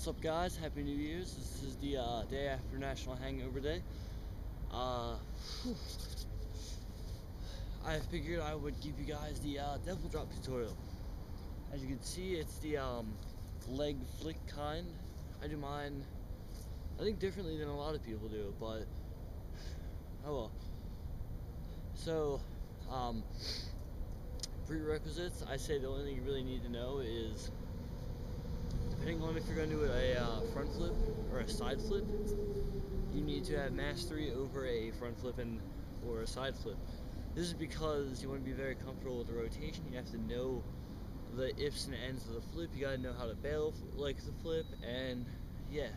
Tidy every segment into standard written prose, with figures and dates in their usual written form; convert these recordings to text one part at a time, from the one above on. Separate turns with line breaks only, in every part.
What's up, guys? Happy New Year's. This is the day after National Hangover Day. Whew. I figured I would give you guys the Devil Drop tutorial. As you can see, it's the leg flick kind. I do mine, I think, differently than a lot of people do, but oh well. So, prerequisites, I say the only thing you really need to know is, depending on if you're going to do a front flip or a side flip, you need to have mastery over a front flip or a side flip. This is because you want to be very comfortable with the rotation. You have to know the ifs and ends of the flip. You gotta know how to bail like the flip, and yeah.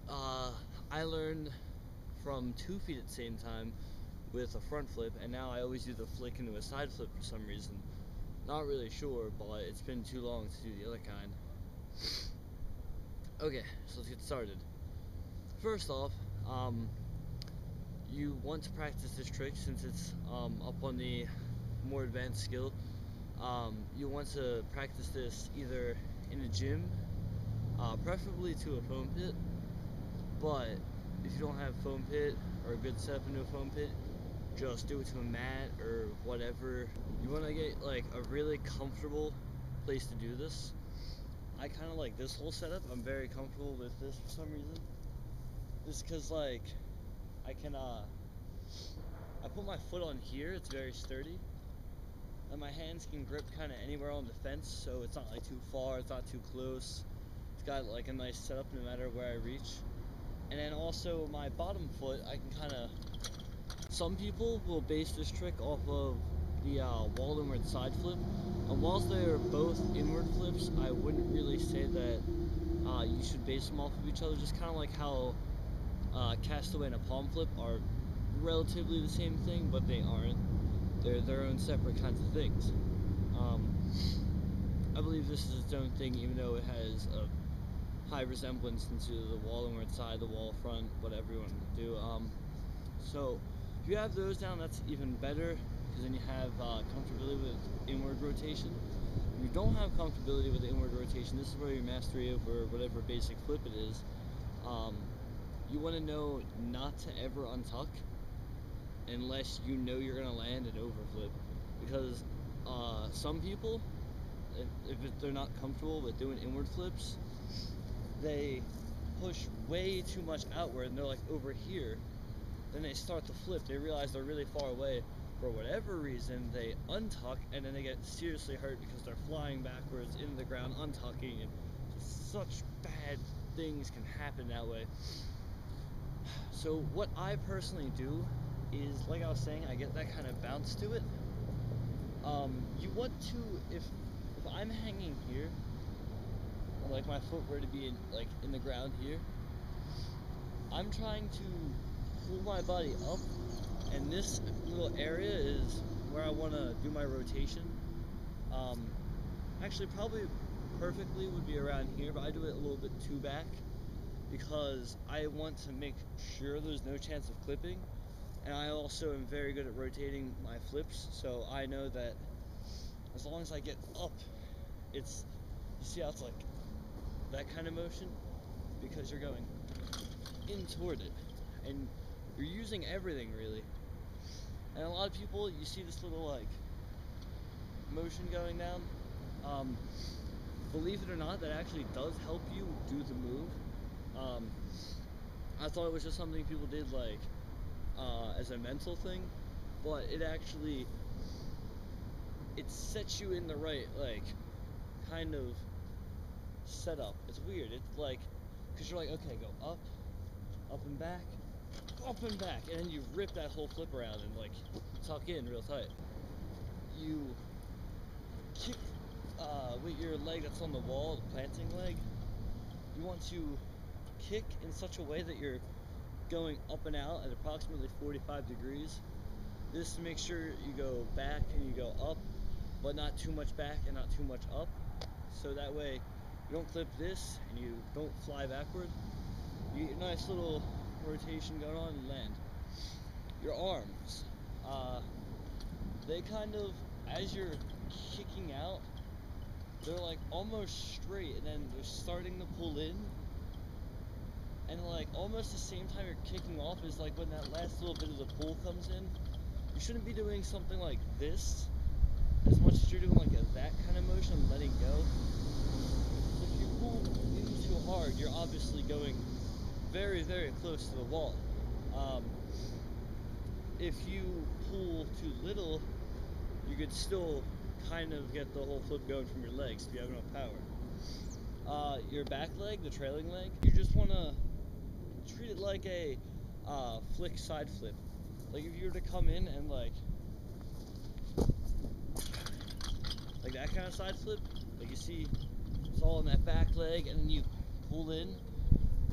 I learned from 2 feet at the same time with a front flip, and now I always do the flick into a side flip for some reason. Not really sure, but it's been too long to do the other kind. Okay, so let's get started. First off, you want to practice this trick since it's up on the more advanced skill. You want to practice this either in a gym, preferably to a foam pit, but if you don't have foam pit or a good setup into a foam pit, just do it to a mat or whatever. You want to get like a really comfortable place to do this. I kind of like this whole setup. I'm very comfortable with this for some reason. Just because like I can I put my foot on here, it's very sturdy, and my hands can grip kind of anywhere on the fence, so it's not like too far, it's not too close. It's got like a nice setup no matter where I reach. And then also my bottom foot, I can kind of, some people will base this trick off of the wall inward side flip, and whilst they're both inward flips, I wouldn't really say that you should base them off of each other. Just kind of like how castaway and a palm flip are relatively the same thing, but they aren't. They're their own separate kinds of things. I believe this is its own thing, even though it has a high resemblance into the wall inward side, the wall front, whatever you want to do. So if you have those down, that's even better, because then you have comfortability with inward rotation. If you don't have comfortability with inward rotation, this is where your mastery over whatever basic flip it is. You want to know not to ever untuck unless you know you're going to land an overflip, because some people, if they're not comfortable with doing inward flips, they push way too much outward and they're like over here. Then they start the flip, they realize they're really far away. For whatever reason, they untuck, and then they get seriously hurt because they're flying backwards into the ground, untucking, and such bad things can happen that way. So what I personally do is, like I was saying, I get that kind of bounce to it. You want to, if I'm hanging here, like my foot were to be in the ground here, I'm trying to pull my body up, and this little area is where I want to do my rotation. Actually, probably perfectly would be around here, but I do it a little bit too back because I want to make sure there's no chance of clipping, and I also am very good at rotating my flips, so I know that as long as I get up, it's, you see how it's like that kind of motion, because you're going in toward it and you're using everything really. And a lot of people, you see this little like motion going down, believe it or not, that actually does help you do the move. I thought it was just something people did like as a mental thing, but it sets you in the right like kind of setup. It's weird. It's like, because you're like, okay, go up, up and back, up and back, and then you rip that whole flip around and like tuck in real tight. You kick with your leg that's on the wall, the planting leg. You want to kick in such a way that you're going up and out at approximately 45 degrees. This to make sure you go back and you go up, but not too much back and not too much up. So that way you don't flip this and you don't fly backward. You get a nice little rotation going on and land. Your arms, they kind of, as you're kicking out, they're like almost straight, and then they're starting to pull in, and like almost the same time you're kicking off is like when that last little bit of the pull comes in. You shouldn't be doing something like this as much as you're doing like that kind of motion, letting go. So if you pull in too hard, you're obviously going very, very close to the wall. If you pull too little, you could still kind of get the whole flip going from your legs if you have enough power. Your back leg, the trailing leg, you just want to treat it like a flick side flip. Like if you were to come in and like that kind of side flip, like you see it's all on that back leg, and then you pull in,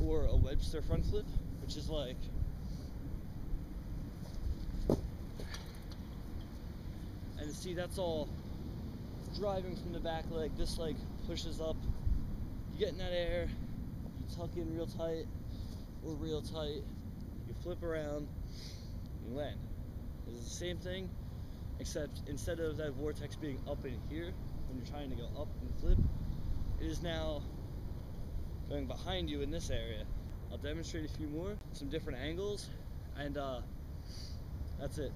or a Webster front flip, which is like and see that's all driving from the back leg. This leg pushes up, you get in that air, you tuck in real tight or real tight, you flip around, you land. It's the same thing, except instead of that vortex being up in here when you're trying to go up and flip, it is now going behind you in this area. I'll demonstrate a few more, some different angles, and that's it.